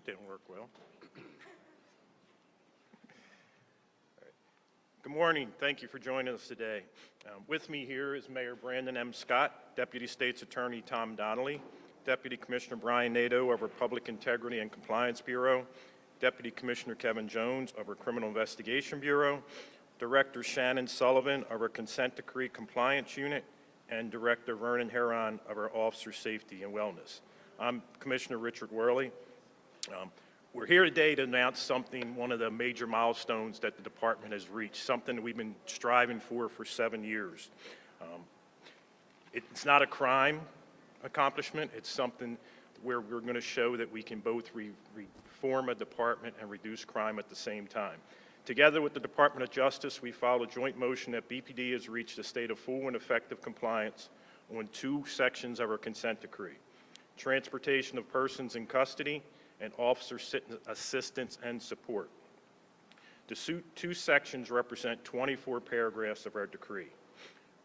That didn't work well. Good morning. Thank you for joining us today. With me here is Mayor Brandon M. Scott, Deputy State's Attorney Tom Donnelly, Deputy Commissioner Brian Nadeau of our Public Integrity and Compliance Bureau, Deputy Commissioner Kevin Jones of our Criminal Investigation Bureau, Director Shannon Sullivan of our Consent Decree Compliance Unit, and Director Vernon Heron of our Officer Safety and Wellness. I'm Commissioner Richard Worley. We're here today to announce something, one of the major milestones that the department has reached, something that we've been striving for 7 years. It's not a crime accomplishment. It's something where we're going to show that we can both reform a department and reduce crime at the same time. Together with the Department of Justice, we filed a joint motion that BPD has reached a state of full and effective compliance on 2 sections of our consent decree: transportation of persons in custody and officer assistance and support. The 2 sections represent 24 paragraphs of our decree.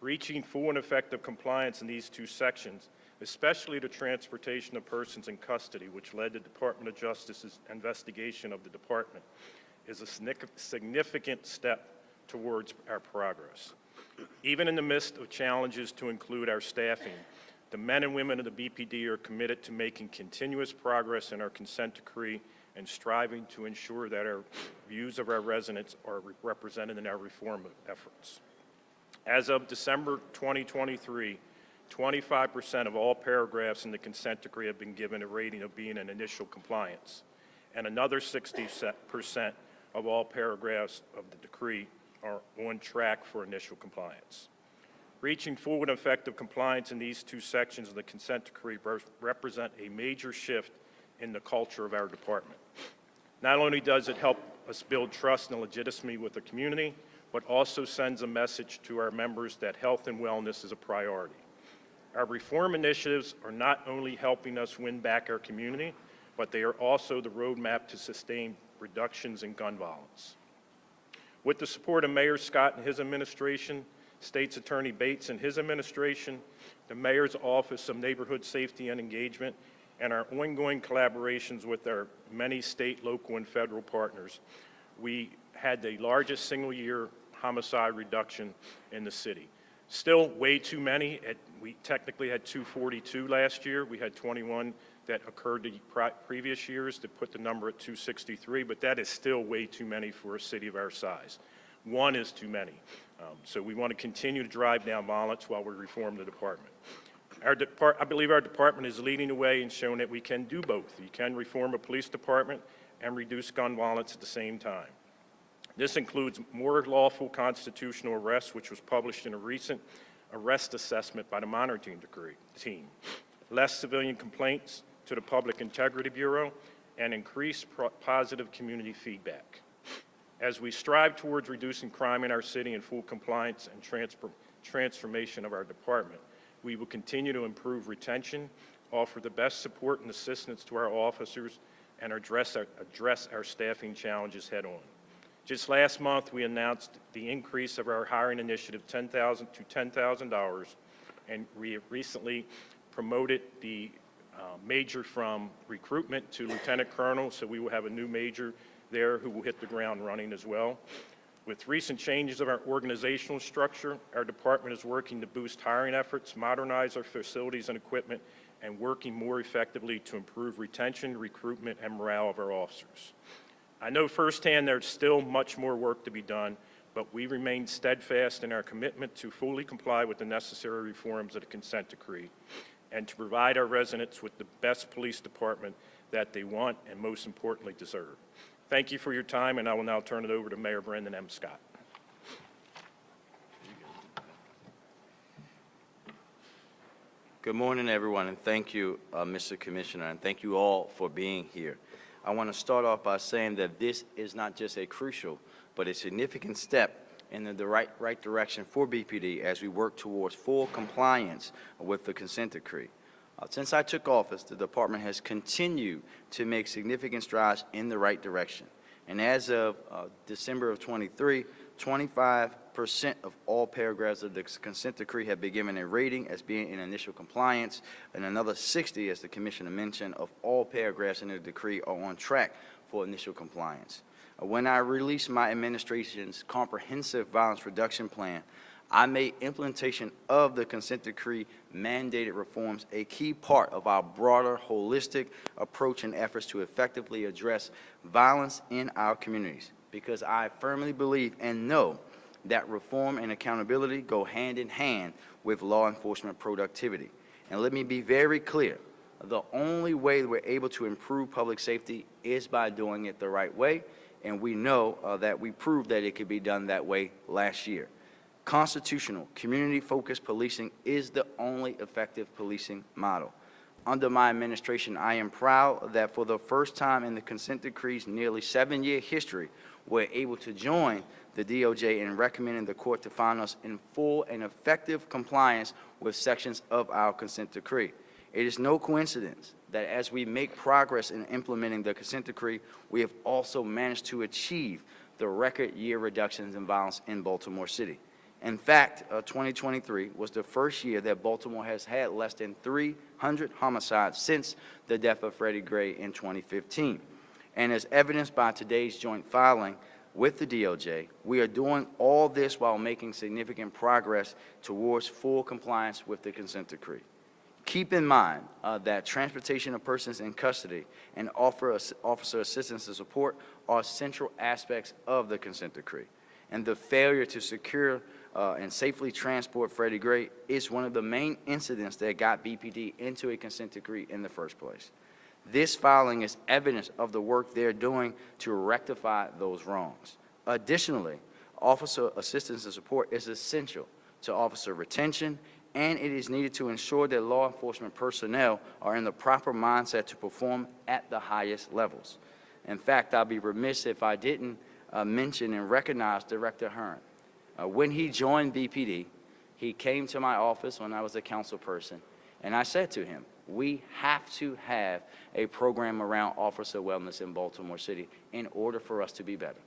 Reaching full and effective compliance in these 2 sections, especially the transportation of persons in custody, which led the Department of Justice's investigation of the department, is a significant step towards our progress. Even in the midst of challenges to include our staffing, the men and women of the BPD are committed to making continuous progress in our consent decree and striving to ensure that our views of our residents are represented in our reform efforts. As of December 2023, 25% of all paragraphs in the consent decree have been given a rating of being in initial compliance, and another 60% of all paragraphs of the decree are on track for initial compliance. Reaching full and effective compliance in these 2 sections of the consent decree represent a major shift in the culture of our department. Not only does it help us build trust and legitimacy with the community, but also sends a message to our members that health and wellness is a priority. Our reform initiatives are not only helping us win back our community, but they are also the roadmap to sustain reductions in gun violence. With the support of Mayor Scott and his administration, State's Attorney Bates and his administration, the Mayor's Office of Neighborhood Safety and Engagement, and our ongoing collaborations with our many state, local, and federal partners, we had the largest single-year homicide reduction in the city. Still way too many. We technically had 242 last year. We had 21 that occurred the previous years to put the number at 263, but that is still way too many for a city of our size. 1 is too many. So we want to continue to drive down violence while we reform the department. I believe our department is leading the way and showing that we can do both. You can reform a police department and reduce gun violence at the same time. This includes more lawful constitutional arrests, which was published in a recent arrest assessment by the monitoring team, less civilian complaints to the Public Integrity Bureau, and increased positive community feedback. As we strive towards reducing crime in our city and full compliance and transformation of our department, we will continue to improve retention, offer the best support and assistance to our officers, and address our staffing challenges head on. Just last month, we announced the increase of our hiring initiative $10,000 to $10,000, and we recently promoted the major from recruitment to lieutenant colonel, so we will have a new major there who will hit the ground running as well. With recent changes of our organizational structure, our department is working to boost hiring efforts, modernize our facilities and equipment, and working more effectively to improve retention, recruitment, and morale of our officers. I know firsthand there's still much more work to be done, but we remain steadfast in our commitment to fully comply with the necessary reforms of the consent decree and to provide our residents with the best police department that they want and most importantly deserve. Thank you for your time, and I will now turn it over to Mayor Brandon M. Scott. Good morning, everyone, and thank you, Mr. Commissioner, and thank you all for being here. I want to start off by saying that this is not just a crucial, but a significant step in the right direction for BPD as we work towards full compliance with the consent decree. Since I took office, the department has continued to make significant strides in the right direction. And as of December of 23, 25 95% of all paragraphs of the consent decree have been given a rating as being in initial compliance, and another 60, as the Commissioner mentioned, of all paragraphs in the decree are on track for initial compliance. When I released my administration's comprehensive violence reduction plan, I made implementation of the consent decree mandated reforms a key part of our broader holistic approach and efforts to effectively address violence in our communities, because I firmly believe and know that reform and accountability go hand in hand with law enforcement productivity. And let me be very clear, the only way we're able to improve public safety is by doing it the right way, and we know that we proved that it could be done that way last year. Constitutional, community-focused policing is the only effective policing model. Under my administration, I am proud that for the first time in the consent decree's nearly 7-year history, we're able to join the DOJ in recommending the court to find us in full and effective compliance with sections of our consent decree. It is no coincidence that as we make progress in implementing the consent decree, we have also managed to achieve the record year reductions in violence in Baltimore City. In fact, 2023 was the first year that Baltimore has had less than 300 homicides since the death of Freddie Gray in 2015. And as evidenced by today's joint filing with the DOJ, we are doing all this while making significant progress towards full compliance with the consent decree. Keep in mind that transportation of persons in custody and officer assistance and support are central aspects of the consent decree. And the failure to secure and safely transport Freddie Gray is one of the main incidents that got BPD into a consent decree in the first place. This filing is evidence of the work they're doing to rectify those wrongs. Additionally, officer assistance and support is essential to officer retention, and it is needed to ensure that law enforcement personnel are in the proper mindset to perform at the highest levels. In fact, I'll be remiss if I didn't mention and recognize Director Hearn. When he joined BPD, he came to my office when I was a council person, and I said to him, we have to have a program around officer wellness in Baltimore City in order for us to be better.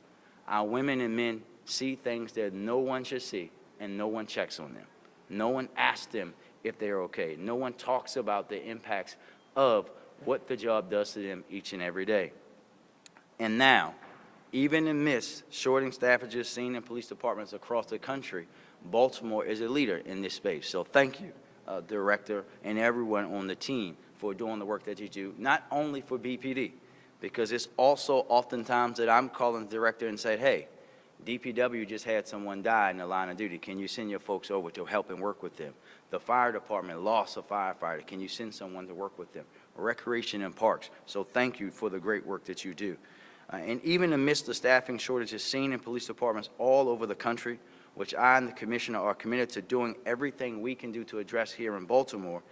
Our women and men see things that no one should see, and no one checks on them. No one asks them if they're okay. No one talks about the impacts of what the job does to them each and every day. And now, even amidst shorting staffages seen in police departments across the country, Baltimore is a leader in this space. So thank you, Director, and everyone on the team for doing the work that you do, not only for BPD, because it's also oftentimes that I'm calling the director and say, hey, DPW just had someone die in the line of duty. Can you send your folks over to help and work with them? The fire department lost a firefighter. Can you send someone to work with them? Recreation and parks. So thank you for the great work that you do. And even amidst the staffing shortages seen in police departments all over the country, which I and the Commissioner are committed to doing everything we can do to address here in Baltimore,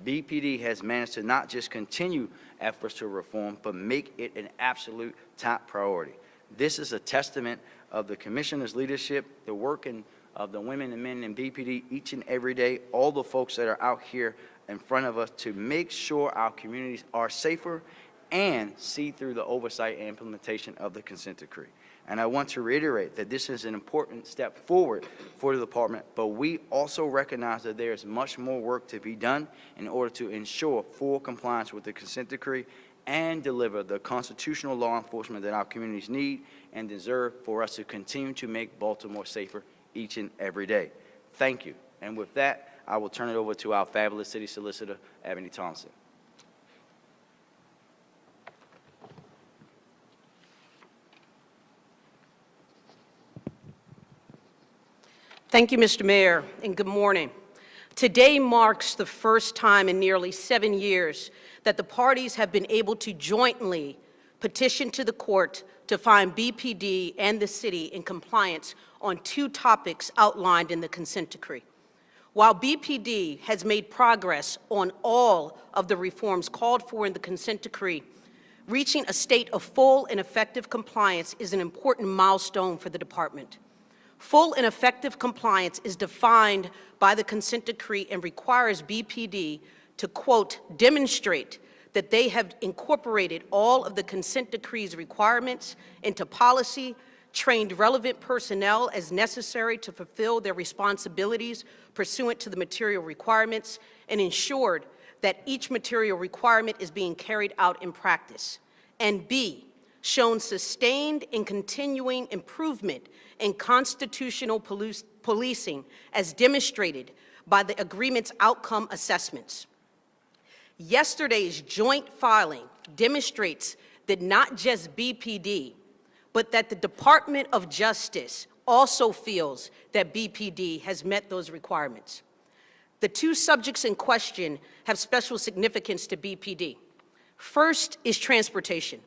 BPD has managed to not just continue efforts to reform, but make it an absolute top priority. This is a testament of the Commissioner's leadership, the work of the women and men in BPD each and every day, all the folks that are out here in front of us to make sure our communities are safer and see through the oversight and implementation of the consent decree. And I want to reiterate that this is an important step forward for the department, but we also recognize that there is much more work to be done in order to ensure full compliance with the consent decree and deliver the constitutional law enforcement that our communities need and deserve for us to continue to make Baltimore safer each and every day. Thank you. And with that, I will turn it over to our fabulous City Solicitor, Ebony Thompson. Thank you, Mr. Mayor, and good morning. Today marks the first time in nearly 7 years that the parties have been able to jointly petition to the court to find BPD and the city in compliance on 2 topics outlined in the consent decree. While BPD has made progress on all of the reforms called for in the consent decree, reaching a state of full and effective compliance is an important milestone for the department. Full and effective compliance is defined by the consent decree and requires BPD to, quote, demonstrate that they have incorporated all of the consent decree's requirements into policy, trained relevant personnel as necessary to fulfill their responsibilities pursuant to the material requirements, and ensured that each material requirement is being carried out in practice. And B, shown sustained and continuing improvement in constitutional policing as demonstrated by the agreement's outcome assessments. Yesterday's joint filing demonstrates that not just BPD, but that the Department of Justice also feels that BPD has met those requirements. The two subjects in question have special significance to BPD. First is transportation.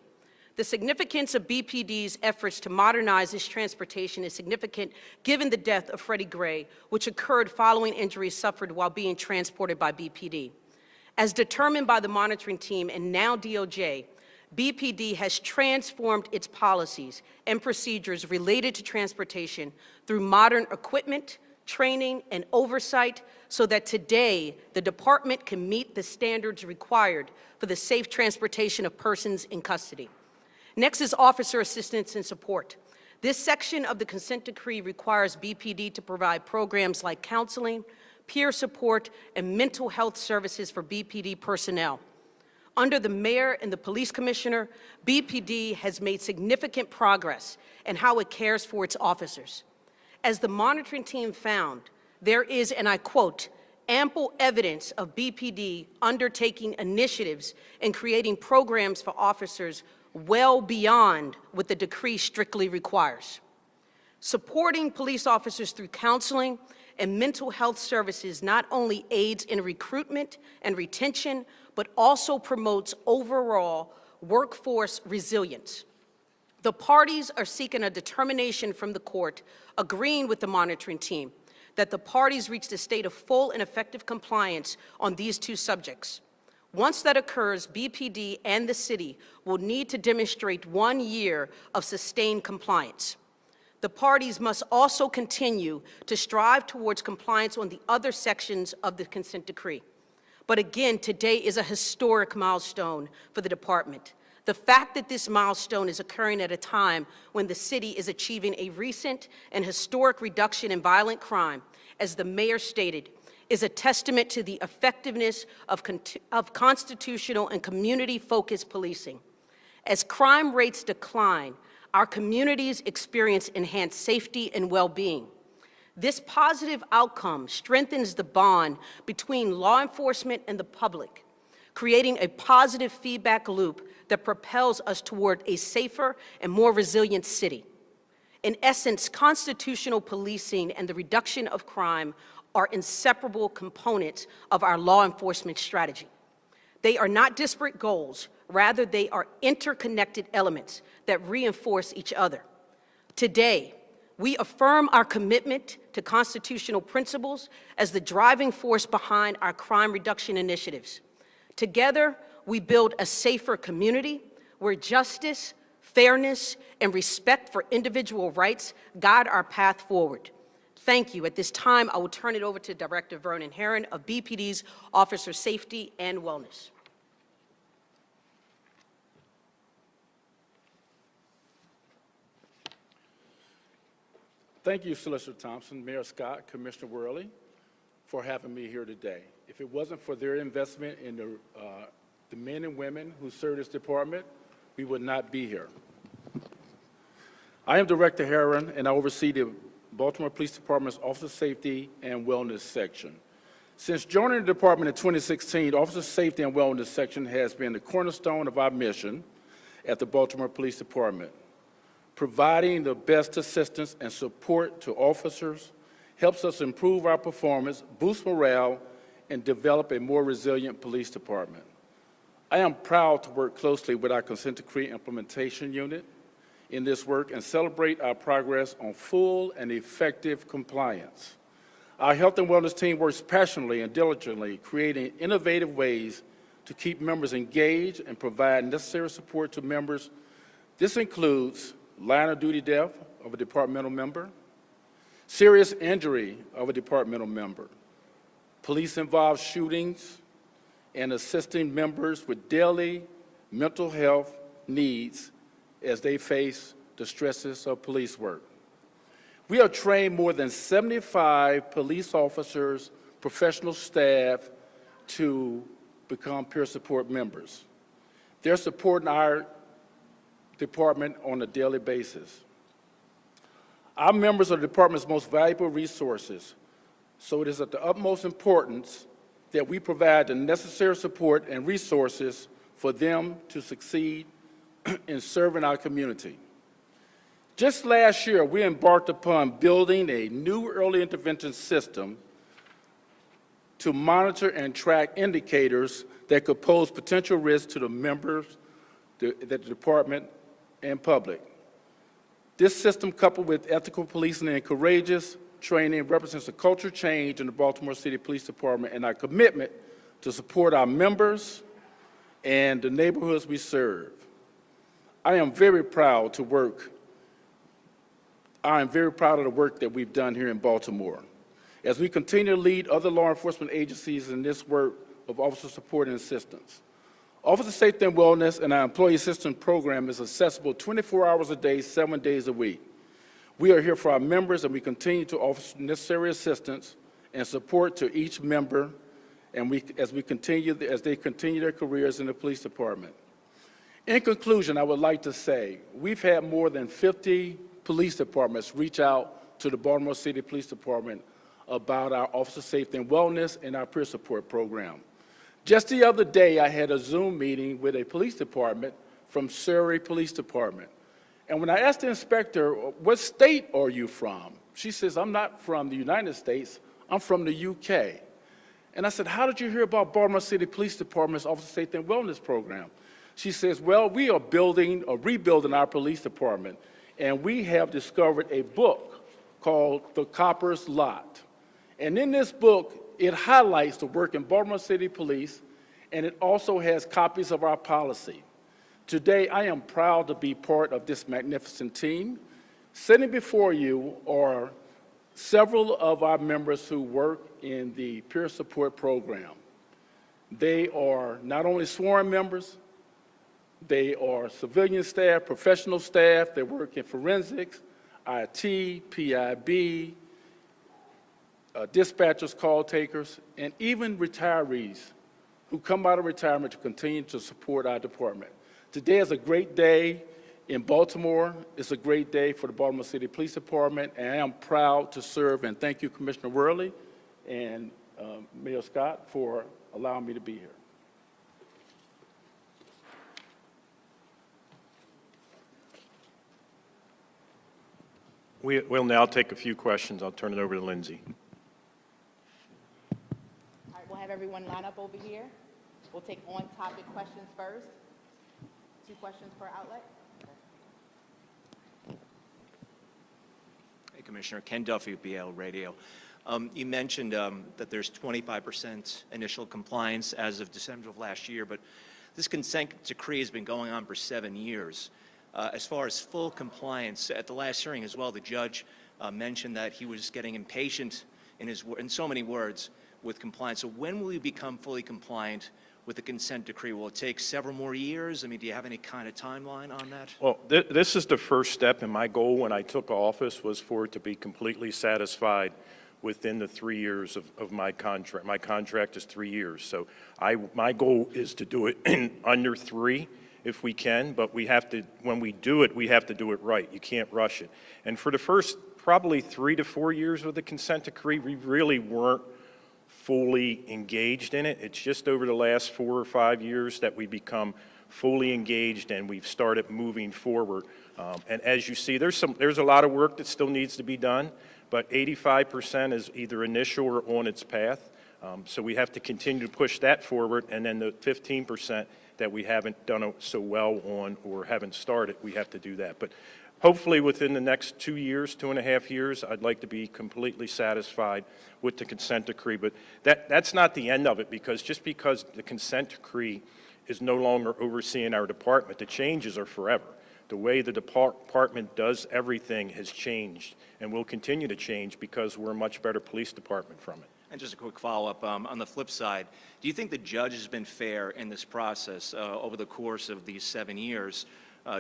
The significance of BPD's efforts to modernize its transportation is significant given the death of Freddie Gray, which occurred following injuries suffered while being transported by BPD. As determined by the monitoring team and now DOJ, BPD has transformed its policies and procedures related to transportation through modern equipment, training, and oversight so that today the department can meet the standards required for the safe transportation of persons in custody. Next is officer assistance and support. This section of the consent decree requires BPD to provide programs like counseling, peer support, and mental health services for BPD personnel. Under the mayor and the police commissioner, BPD has made significant progress in how it cares for its officers. As the monitoring team found, there is, and I quote, ample evidence of BPD undertaking initiatives and creating programs for officers well beyond what the decree strictly requires. Supporting police officers through counseling and mental health services not only aids in recruitment and retention, but also promotes overall workforce resilience. The parties are seeking a determination from the court, agreeing with the monitoring team, that the parties reached a state of full and effective compliance on these two subjects. Once that occurs, BPD and the city will need to demonstrate 1 year of sustained compliance. The parties must also continue to strive towards compliance on the other sections of the consent decree. But again, today is a historic milestone for the department. The fact that this milestone is occurring at a time when the city is achieving a recent and historic reduction in violent crime, as the mayor stated, is a testament to the effectiveness of constitutional and community-focused policing. As crime rates decline, our communities experience enhanced safety and well-being. This positive outcome strengthens the bond between law enforcement and the public, creating a positive feedback loop that propels us toward a safer and more resilient city. In essence, constitutional policing and the reduction of crime are inseparable components of our law enforcement strategy. They are not disparate goals, rather they are interconnected elements that reinforce each other. Today, we affirm our commitment to constitutional principles as the driving force behind our crime reduction initiatives. Together, we build a safer community where justice, fairness, and respect for individual rights guide our path forward. Thank you. At this time, I will turn it over to Director Vernon Herron of BPD's Office of Safety and Wellness. Thank you, Solicitor Thompson, Mayor Scott, Commissioner Worley, for having me here today. If it wasn't for their investment in the men and women who serve this department, we would not be here. I am Director Herron, and I oversee the Baltimore Police Department's Office of Safety and Wellness section. Since joining the department in 2016, the Office of Safety and Wellness section has been the cornerstone of our mission at the Baltimore Police Department. Providing the best assistance and support to officers helps us improve our performance, boost morale, and develop a more resilient police department. I am proud to work closely with our consent decree implementation unit in this work and celebrate our progress on full and effective compliance. Our health and wellness team works passionately and diligently, creating innovative ways to keep members engaged and provide necessary support to members. This includes line of duty death of a departmental member, serious injury of a departmental member, police-involved shootings, and assisting members with daily mental health needs as they face the stresses of police work. We have trained more than 75 police officers, professional staff to become peer support members. They're supporting our department on a daily basis. Our members are the department's most valuable resources, so it is of the utmost importance that we provide the necessary support and resources for them to succeed in serving our community. Just last year, we embarked upon building a new early intervention system to monitor and track indicators that could pose potential risks to the members, the department, and public. This system, coupled with ethical policing and courageous training, represents a culture change in the Baltimore City Police Department and our commitment to support our members and the neighborhoods we serve. I am very proud of the work that we've done here in Baltimore. As we continue to lead other law enforcement agencies in this work of officer support and assistance. Officer Safety and Wellness and our Employee Assistance Program is accessible 24 hours a day, 7 days a week. We are here for our members, and we continue to offer necessary assistance and support to each member and as they continue their careers in the police department. In conclusion, I would like to say we've had more than 50 police departments reach out to the Baltimore City Police Department about our Officer Safety and Wellness and our peer support program. Just the other day, I had a Zoom meeting with a police department from Surrey Police Department. And when I asked the inspector, what state are you from? She says, I'm not from the United States, I'm from the UK. And I said, how did you hear about Baltimore City Police Department's Officer Safety and Wellness program? She says, well, we are building or rebuilding our police department, and we have discovered a book called The Copper's Lot. And in this book, it highlights the work in Baltimore City Police, and it also has copies of our policy. Today, I am proud to be part of this magnificent team. Sitting before you are several of our members who work in the peer support program. They are not only sworn members, they are civilian staff, professional staff, they work in forensics, IT, PIB, dispatchers, call takers, and even retirees who come out of retirement to continue to support our department. Today is a great day in Baltimore. It's a great day for the Baltimore City Police Department, and I am proud to serve, and thank you, Commissioner Worley and Mayor Scott, for allowing me to be here. We'll now take a few questions. I'll turn it over to Lindsay. All right, we'll have everyone line up over here. We'll take on-topic questions first. 2 questions per outlet. Hey, Commissioner. Ken Duffy, BL Radio. You mentioned that there's 25% initial compliance as of December of last year, but this consent decree has been going on for 7 years. As far as full compliance, at the last hearing as well, the judge mentioned that he was getting impatient in so many words with compliance. So when will you become fully compliant with the consent decree? Will it take several more years? I mean, do you have any kind of timeline on that? Well, this is the first step, and my goal when I took office was for it to be completely satisfied within the 3 years of my contract. My contract is 3 years, so my goal is to do it in under 3 if we can, but we have to, when we do it, we have to do it right. You can't rush it. And for the first probably 3 to 4 years of the consent decree, we really weren't fully engaged in it. It's just over the last 4 or 5 years that we become fully engaged and we've started moving forward. And as you see, there's a lot of work that still needs to be done, but 85% is either initial or on its path. So we have to continue to push that forward, and then the 15% that we haven't done so well on or haven't started, we have to do that. But hopefully within the next 2 years, 2.5 years, I'd like to be completely satisfied with the consent decree. But that's not the end of it, because just because the consent decree is no longer overseeing our department, the changes are forever. The way the department does everything has changed and will continue to change because we're a much better police department from it. And just a quick follow-up, on the flip side, do you think the judge has been fair in this process over the course of these 7 years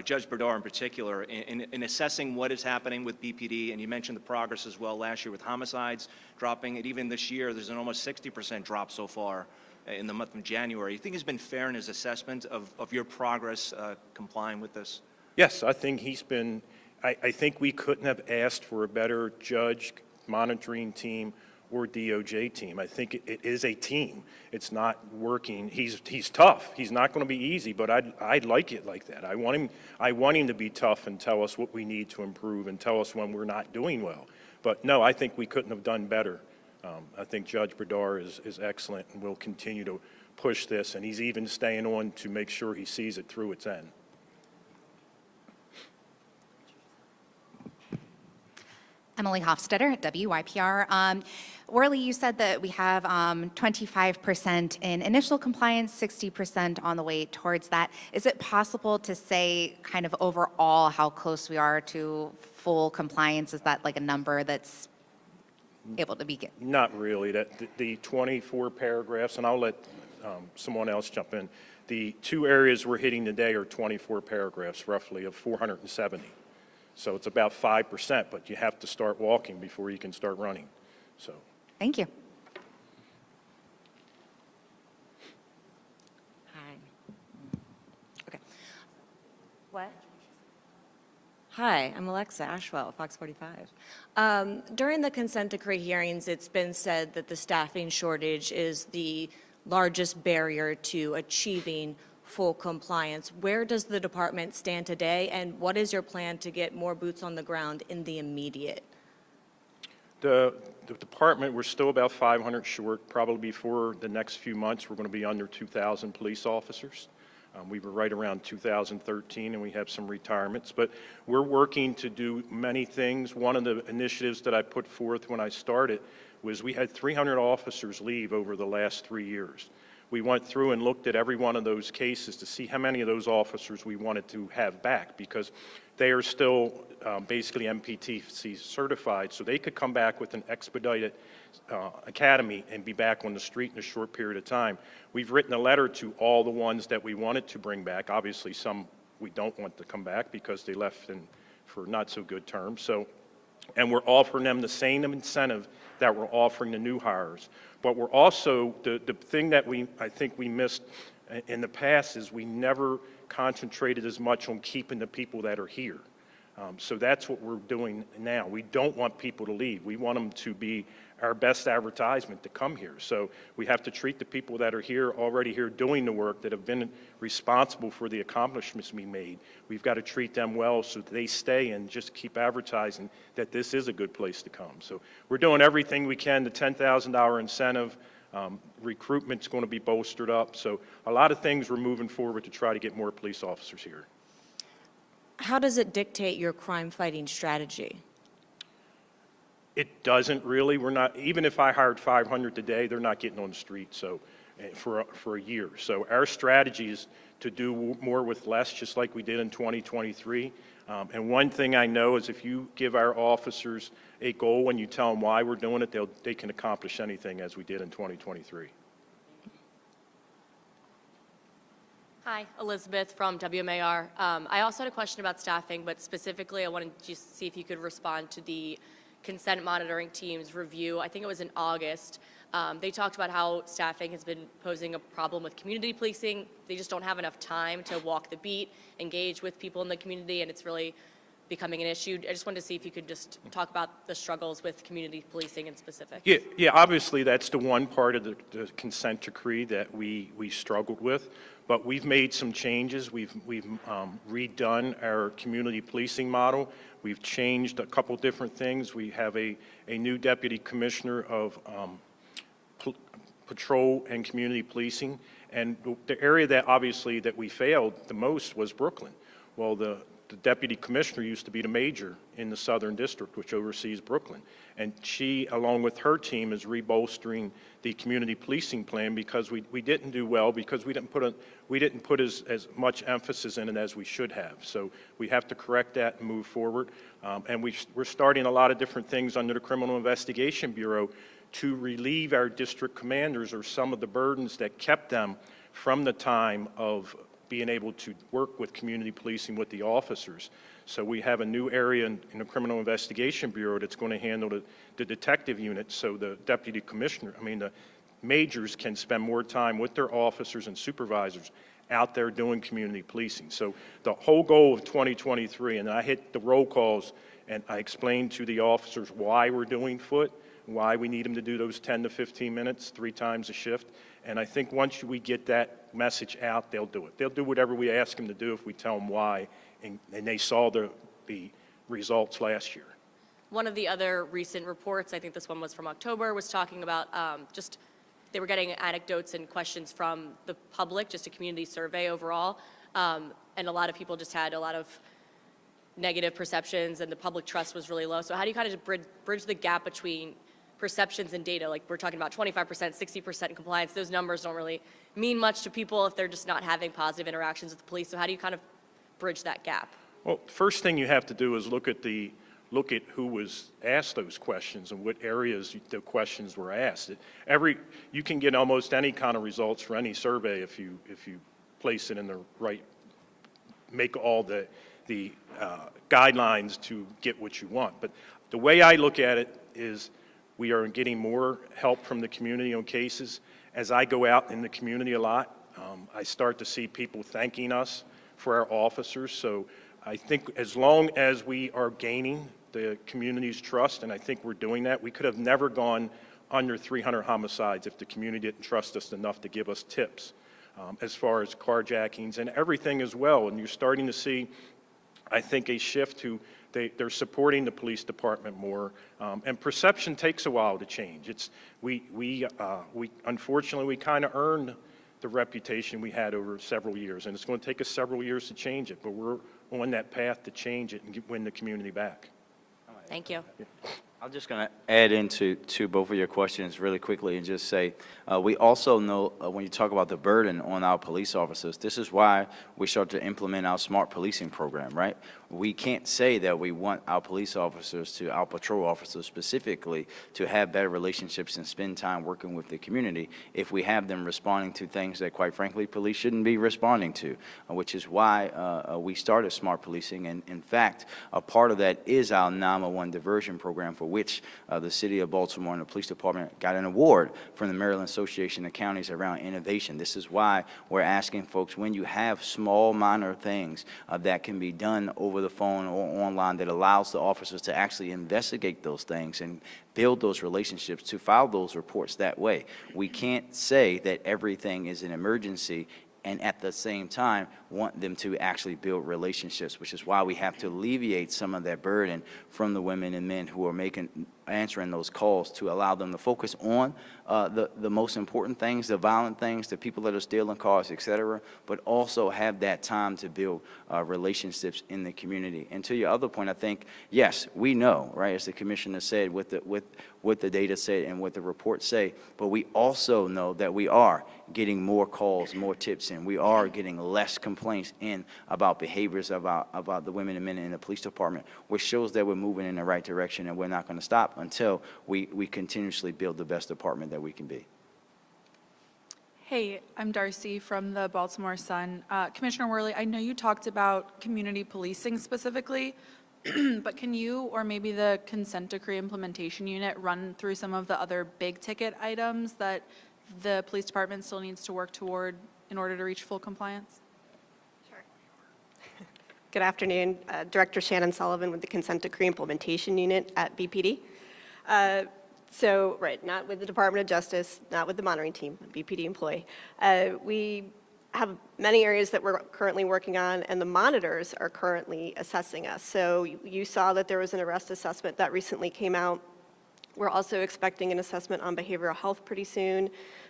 Judge Berdar in particular, in assessing what is happening with BPD, and you mentioned the progress as well last year with homicides dropping, and even this year there's an almost 60% drop so far in the month of January. You think he's been fair in his assessment of your progress complying with this? Yes, I think he's been, I think we couldn't have asked for a better judge, monitoring team, or DOJ team. I think it is a team. It's not working. He's tough. He's not going to be easy, but I'd like it like that. I want him to be tough and tell us what we need to improve and tell us when we're not doing well. But no, I think we couldn't have done better. I think Judge Berdar is excellent and will continue to push this, and he's even staying on to make sure he sees it through its end. Emily Hofstetter at WYPR. Worley, you said that we have 25% in initial compliance, 60% on the way towards that. Is it possible to say kind of overall how close we are to full compliance? Is that like a number that's able to be given? Not really. The 24 paragraphs, and I'll let someone else jump in. The two areas we're hitting today are 24 paragraphs, roughly, of 470. So it's about 5%, but you have to start walking before you can start running. So. Thank you. Hi. Okay. What? Hi, I'm Alexa Ashwell, Fox 45. During the consent decree hearings, it's been said that the staffing shortage is the largest barrier to achieving full compliance. Where does the department stand today, and what is your plan to get more boots on the ground in the immediate? The department, we're still about 500 short. Probably before the next few months, we're going to be under 2,000 police officers. We were right around 2013, and we have some retirements. But we're working to do many things. One of the initiatives that I put forth when I started was we had 300 officers leave over the last 3 years. We went through and looked at every one of those cases to see how many of those officers we wanted to have back, because they are still basically MPTC certified, so they could come back with an expedited academy and be back on the street in a short period of time. We've written a letter to all the ones that we wanted to bring back. Obviously, some we don't want to come back because they left for not so good terms. So, and we're offering them the same incentive that we're offering the new hires. But we're also, the thing that I think we missed in the past is we never concentrated as much on keeping the people that are here. So that's what we're doing now. We don't want people to leave. We want them to be our best advertisement to come here. So we have to treat the people that are here, already here doing the work, that have been responsible for the accomplishments we made. We've got to treat them well so that they stay and just keep advertising that this is a good place to come. So we're doing everything we can. The $10,000 incentive, recruitment's going to be bolstered up. So a lot of things we're moving forward to try to get more police officers here. How does it dictate your crime-fighting strategy? It doesn't really. We're not, even if I hired 500 today, they're not getting on the street so for a year. So our strategy is to do more with less, just like we did in 2023. And one thing I know is if you give our officers a goal and you tell them why we're doing it, they can accomplish anything, as we did in 2023. Hi, Elizabeth from WMAR. I also had a question about staffing, but specifically I wanted to just see if you could respond to the consent monitoring team's review. I think it was in August. They talked about how staffing has been posing a problem with community policing. They just don't have enough time to walk the beat, engage with people in the community, and it's really becoming an issue. I just wanted to see if you could just talk about the struggles with community policing in specific. Yeah, obviously that's the one part of the consent decree that we struggled with, but we've made some changes. We've redone our community policing model. We've changed a couple different things. We have a new deputy commissioner of patrol and community policing, and the area that obviously that we failed the most was Brooklyn. Well, the deputy commissioner used to be the major in the Southern District, which oversees Brooklyn. And she, along with her team, is rebolstering the community policing plan because we didn't do well, because we didn't put as much emphasis in it as we should have. So we have to correct that and move forward. And we're starting a lot of different things under the Criminal Investigation Bureau to relieve our district commanders or some of the burdens that kept them from the time of being able to work with community policing with the officers. So we have a new area in the Criminal Investigation Bureau that's going to handle the detective unit, so the deputy commissioner, the majors can spend more time with their officers and supervisors out there doing community policing. So the whole goal of 2023, and I hit the roll calls and I explained to the officers why we're doing foot, why we need them to do those 10 to 15 minutes, 3 times a shift. And I think once we get that message out, they'll do it. They'll do whatever we ask them to do if we tell them why, and they saw the results last year. One of the other recent reports, I think this one was from October, was talking about just they were getting anecdotes and questions from the public, just a community survey overall, and a lot of people just had a lot of negative perceptions, and the public trust was really low. So how do you kind of bridge the gap between perceptions and data? Like we're talking about 25%, 60% compliance. Those numbers don't really mean much to people if they're just not having positive interactions with the police. So how do you kind of bridge that gap? Well, first thing you have to do is look at who was asked those questions and what areas the questions were asked. You can get almost any kind of results for any survey if you place it in the right, make all the guidelines to get what you want. But the way I look at it is we are getting more help from the community on cases. As I go out in the community a lot, I start to see people thanking us for our officers. So I think as long as we are gaining the community's trust, and I think we're doing that, we could have never gone under 300 homicides if the community didn't trust us enough to give us tips as far as carjackings and everything as well. And you're starting to see, I think, a shift to they're supporting the police department more, and perception takes a while to change. We unfortunately we kind of earned the reputation we had over several years, and it's going to take us several years to change it. But we're on that path to change it and win the community back. Thank you. I'm just going to add into both of your questions really quickly and just say, we also know when you talk about the burden on our police officers, this is why we start to implement our smart policing program, right? We can't say that we want our police officers our patrol officers specifically, to have better relationships and spend time working with the community if we have them responding to things that, quite frankly, police shouldn't be responding to, which is why we started smart policing. And in fact, a part of that is our 911 diversion program, for which the City of Baltimore and the Police Department got an award from the Maryland Association of Counties around innovation. This is why we're asking folks, when you have small, minor things that can be done over the phone or online that allows the officers to actually investigate those things and build those relationships, to file those reports that way. We can't say that everything is an emergency and at the same time want them to actually build relationships, which is why we have to alleviate some of that burden from the women and men who are answering those calls, to allow them to focus on the most important things, the violent things, the people that are stealing cars, et cetera, but also have that time to build relationships in the community. And to your other point, I think, yes, we know, right, as the commissioner said, what the data said and what the reports say, but we also know that we are getting more calls, more tips in. We are getting less complaints in about behaviors about the women and men in the police department, which shows that we're moving in the right direction, and we're not going to stop until we continuously build the best department that we can be. Hey, I'm Darcy from the Baltimore Sun. Commissioner Worley, I know you talked about community policing specifically, but can you, or maybe the consent decree implementation unit, run through some of the other big ticket items that the police department still needs to work toward in order to reach full compliance? Sure. Good afternoon. Director Shannon Sullivan with the Consent Decree Implementation Unit at BPD. Right, not with the Department of Justice, not with the monitoring team, BPD employee. We have many areas that we're currently working on, and the monitors are currently assessing us. So you saw that there was an arrest assessment that recently came out. We're also expecting an assessment on behavioral health pretty soon,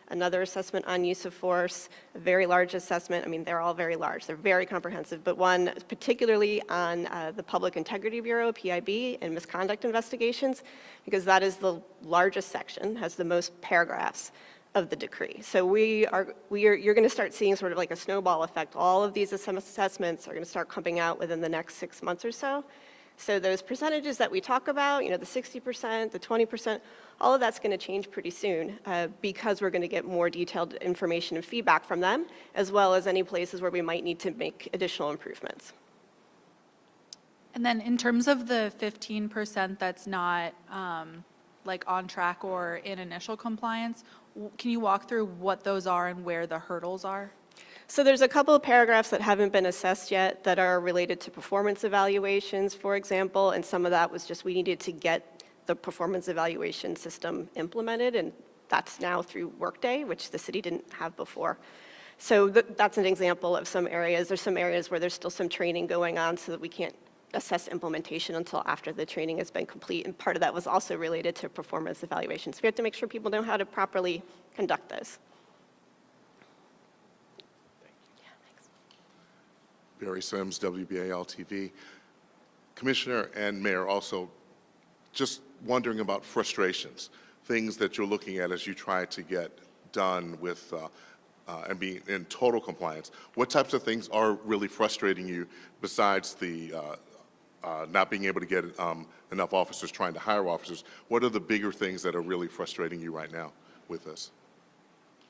another assessment on use of force, a very large assessment. I mean, they're all very large. They're very comprehensive, but one particularly on the Public Integrity Bureau, PIB, and misconduct investigations, because that is the largest section, has the most paragraphs of the decree. So you're going to start seeing sort of like a snowball effect. All of these assessments are going to start coming out within the next 6 months or so. So those percentages that we talk about, the 60%, the 20%, all of that's going to change pretty soon because we're going to get more detailed information and feedback from them, as well as any places where we might need to make additional improvements. And then in terms of the 15% that's not like on track or in initial compliance, can you walk through what those are and where the hurdles are? So there's a couple of paragraphs that haven't been assessed yet that are related to performance evaluations, for example, and some of that was just we needed to get the performance evaluation system implemented, and that's now through Workday, which the city didn't have before. So that's an example of some areas. There's some areas where there's still some training going on so that we can't assess implementation until after the training has been complete, and part of that was also related to performance evaluations. We have to make sure people know how to properly conduct those. Barry Sims, WMAR-TV. Commissioner and Mayor, also just wondering about frustrations, things that you're looking at as you try to get done with and be in total compliance. What types of things are really frustrating you besides the not being able to get enough officers, trying to hire officers? What are the bigger things that are really frustrating you right now with this?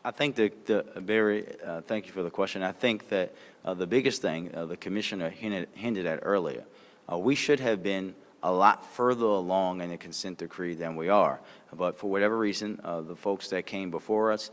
I think that, Barry, thank you for the question. I think that the biggest thing the commissioner hinted at earlier, we should have been a lot further along in the consent decree than we are. But for whatever reason, the folks that came before us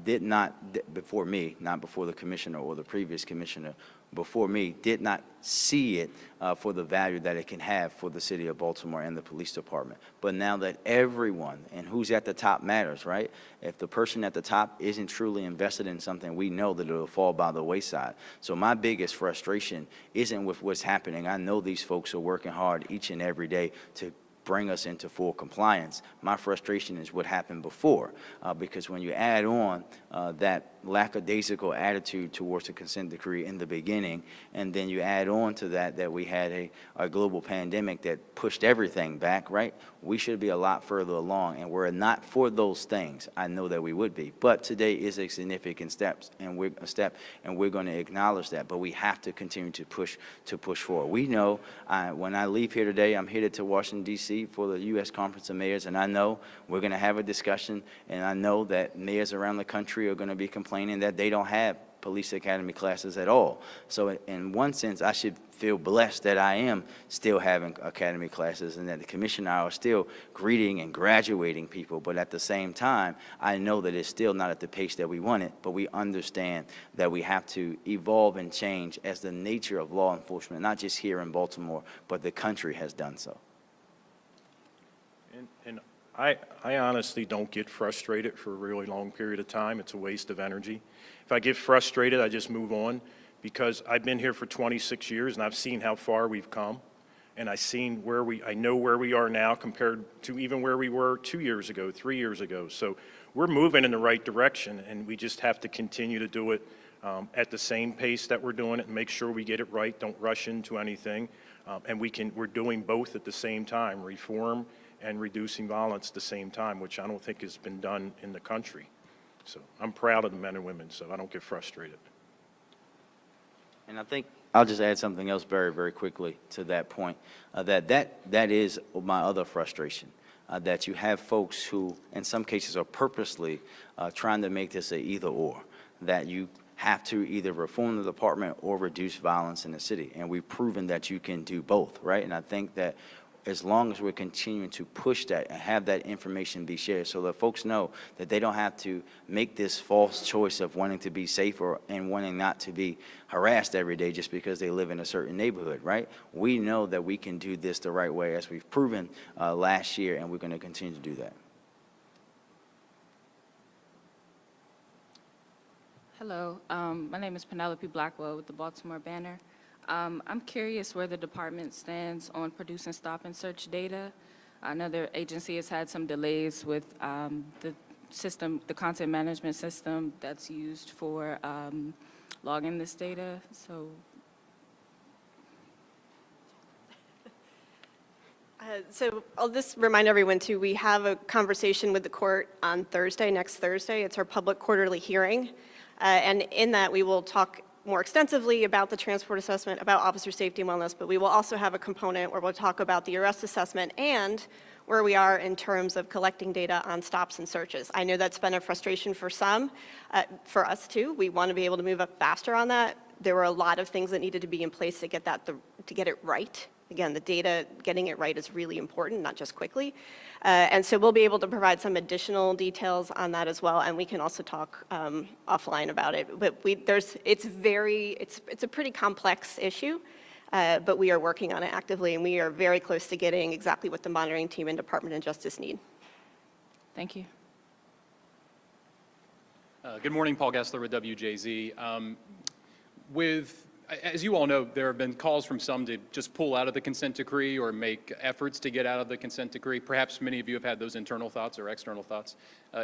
did not, before me, not before the commissioner or the previous commissioner, before me, did not see it for the value that it can have for the city of Baltimore and the police department. But now that everyone, and who's at the top matters, right? If the person at the top isn't truly invested in something, we know that it'll fall by the wayside. So my biggest frustration isn't with what's happening. I know these folks are working hard each and every day to bring us into full compliance. My frustration is what happened before, because when you add on that lackadaisical attitude towards the consent decree in the beginning, and then you add on to that we had a global pandemic that pushed everything back, right? We should be a lot further along, and were it not for those things, I know that we would be. But today is a significant step, and we're going to acknowledge that. But we have to continue to push forward. We know when I leave here today, I'm headed to Washington, D.C. for the U.S. Conference of Mayors, and I know we're going to have a discussion, and I know that mayors around the country are going to be complaining that they don't have police academy classes at all. So in one sense, I should feel blessed that I am still having academy classes and that the commissioner are still greeting and graduating people. But at the same time, I know that it's still not at the pace that we want it, but we understand that we have to evolve and change as the nature of law enforcement, not just here in Baltimore, but the country has done so. And I honestly don't get frustrated for a really long period of time. It's a waste of energy. If I get frustrated, I just move on, because I've been here for 26 years and I've seen how far we've come, and I know where we are now compared to even where we were 2 years ago, 3 years ago. So we're moving in the right direction, and we just have to continue to do it at the same pace that we're doing it and make sure we get it right, don't rush into anything, and we're doing both at the same time, reform and reducing violence at the same time, which I don't think has been done in the country. So I'm proud of the men and women, so I don't get frustrated. And I think I'll just add something else very, very quickly to that point, that is my other frustration, that you have folks who, in some cases, are purposely trying to make this a either or, that you have to either reform the department or reduce violence in the city. And we've proven that you can do both, right? And I think that as long as we're continuing to push that and have that information be shared so that folks know that they don't have to make this false choice of wanting to be safer and wanting not to be harassed every day just because they live in a certain neighborhood, right? We know that we can do this the right way, as we've proven last year, and we're going to continue to do that. Hello, my name is Penelope Blackwell with the Baltimore Banner. I'm curious where the department stands on producing stop and search data. I know the agency has had some delays with the content management system that's used for logging this data. So I'll just remind everyone too, we have a conversation with the court on Thursday, next Thursday. It's our public quarterly hearing. And in that, we will talk more extensively about the transport assessment, about officer safety and wellness, but we will also have a component where we'll talk about the arrest assessment and where we are in terms of collecting data on stops and searches. I know that's been a frustration for some, for us too. We want to be able to move up faster on that. There were a lot of things that needed to be in place to get that, to get it right. Again, the data, getting it right is really important, not just quickly. And so we'll be able to provide some additional details on that as well, and we can also talk offline about it. But it's a pretty complex issue, but we are working on it actively, and we are very close to getting exactly what the monitoring team and Department of Justice need. Thank you. Good morning, Paul Gessler with WJZ. As you all know, there have been calls from some to just pull out of the consent decree or make efforts to get out of the consent decree. Perhaps many of you have had those internal thoughts or external thoughts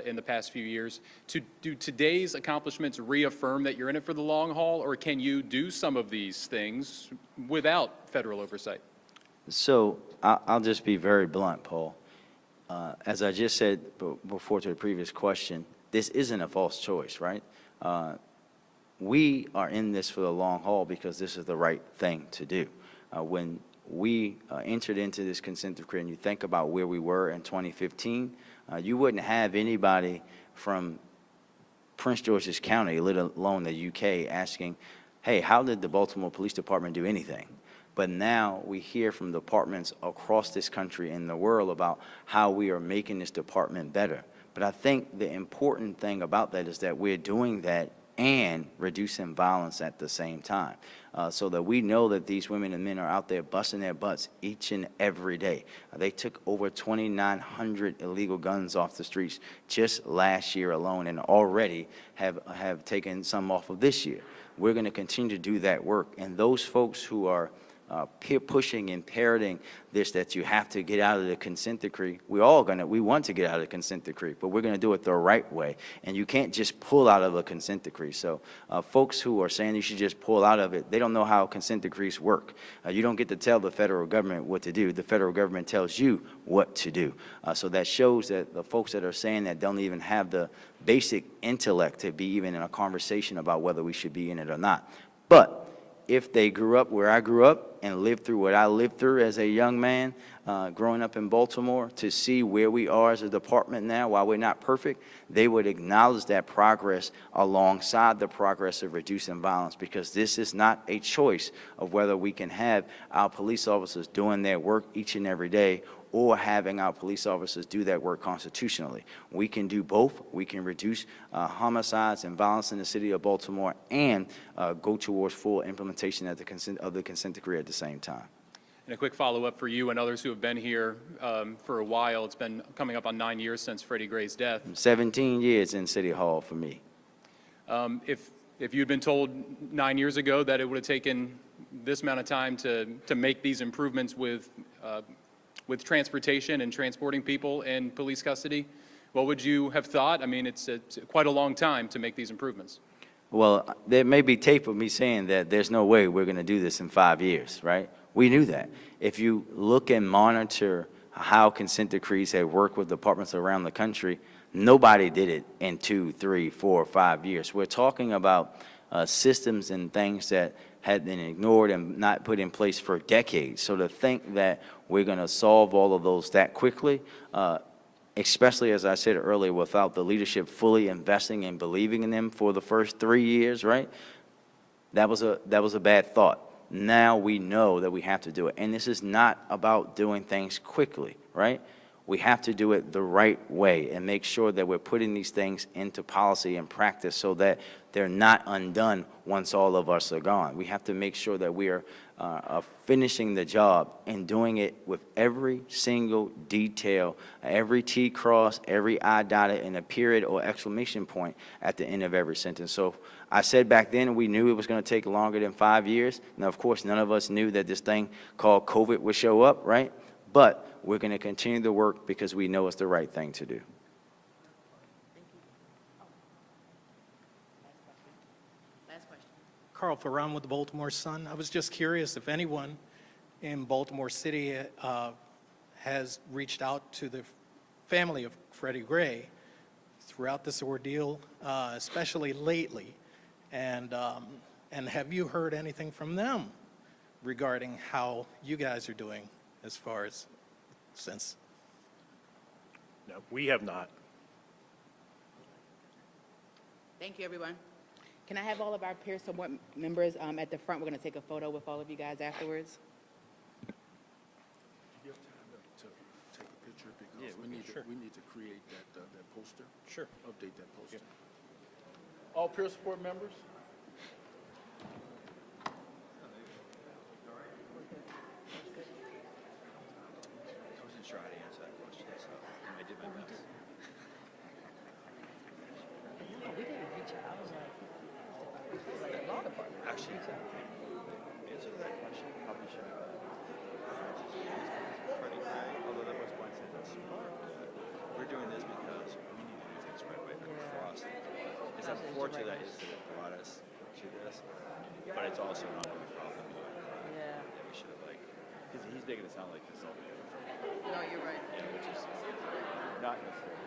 in the past few years. Do today's accomplishments reaffirm that you're in it for the long haul, or can you do some of these things without federal oversight? So I'll just be very blunt, Paul. As I just said before to the previous question, this isn't a false choice, right? We are in this for the long haul because this is the right thing to do. When we entered into this consent decree, and you think about where we were in 2015, you wouldn't have anybody from Prince George's County, let alone the UK, asking, hey, how did the Baltimore Police Department do anything? But now we hear from departments across this country and the world about how we are making this department better. But I think the important thing about that is that we're doing that and reducing violence at the same time, so that we know that these women and men are out there busting their butts each and every day. They took over 2,900 illegal guns off the streets just last year alone, and already have taken some off of this year. We're going to continue to do that work, and those folks who are peer pushing and parroting this, that you have to get out of the consent decree. We want to get out of the consent decree, but we're going to do it the right way. And you can't just pull out of a consent decree. So folks who are saying you should just pull out of it, they don't know how consent decrees work. You don't get to tell the federal government what to do. The federal government tells you what to do. So that shows that the folks that are saying that don't even have the basic intellect to be even in a conversation about whether we should be in it or not. But if they grew up where I grew up and lived through what I lived through as a young man growing up in Baltimore, to see where we are as a department now, while we're not perfect, they would acknowledge that progress alongside the progress of reducing violence, because this is not a choice of whether we can have our police officers doing their work each and every day or having our police officers do that work constitutionally. We can do both. We can reduce homicides and violence in the city of Baltimore and go towards full implementation of the consent decree at the same time. And a quick follow-up for you and others who have been here for a while. It's been coming up on 9 years since Freddie Gray's death. 17 years in City Hall for me. If you'd been told 9 years ago that it would have taken this amount of time to make these improvements with transportation and transporting people in police custody, what would you have thought? I mean, it's quite a long time to make these improvements. Well, there may be tape of me saying that there's no way we're going to do this in 5 years, right? We knew that. If you look and monitor how consent decrees have worked with departments around the country, nobody did it in 2, 3, 4, 5 years. We're talking about systems and things that had been ignored and not put in place for decades. So to think that we're going to solve all of those that quickly, especially, as I said earlier, without the leadership fully investing and believing in them for the first 3 years, right? That was a bad thought. Now we know that we have to do it. And this is not about doing things quickly, right? We have to do it the right way and make sure that we're putting these things into policy and practice so that they're not undone once all of us are gone. We have to make sure that we are finishing the job and doing it with every single detail, every T crossed, every I dotted, and a period or exclamation point at the end of every sentence. So I said back then we knew it was going to take longer than 5 years. Now, of course, none of us knew that this thing called COVID would show up, right? But we're going to continue to work because we know it's the right thing to do. Last question. Carl Ferran with the Baltimore Sun. I was just curious if anyone in Baltimore City has reached out to the family of Freddie Gray throughout this ordeal, especially lately. And And have you heard anything from them regarding how you guys are doing as far as since? No, we have not. Thank you, everyone. Can I have all of our peer support members at the front? We're going to take a photo with all of you guys afterwards. You have time to take a picture because we need to create that poster. Sure. Update that poster. All peer support members? I wasn't sure how to answer that question, so I did my best. Actually, answer that question probably should have Freddie Gray, although that was one thing that's smart. We're doing this because we need to do things right way across the board. It's unfortunate that it brought us to this, but it's also not a problem. Yeah, we should have because he's making it sound like this all together. No, you're right. Yeah, which is not necessarily.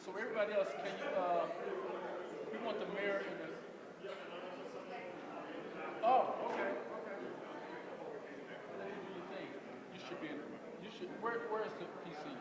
So everybody else, can you, we want the mayor and the... Oh, okay. You should be in, where's the PC?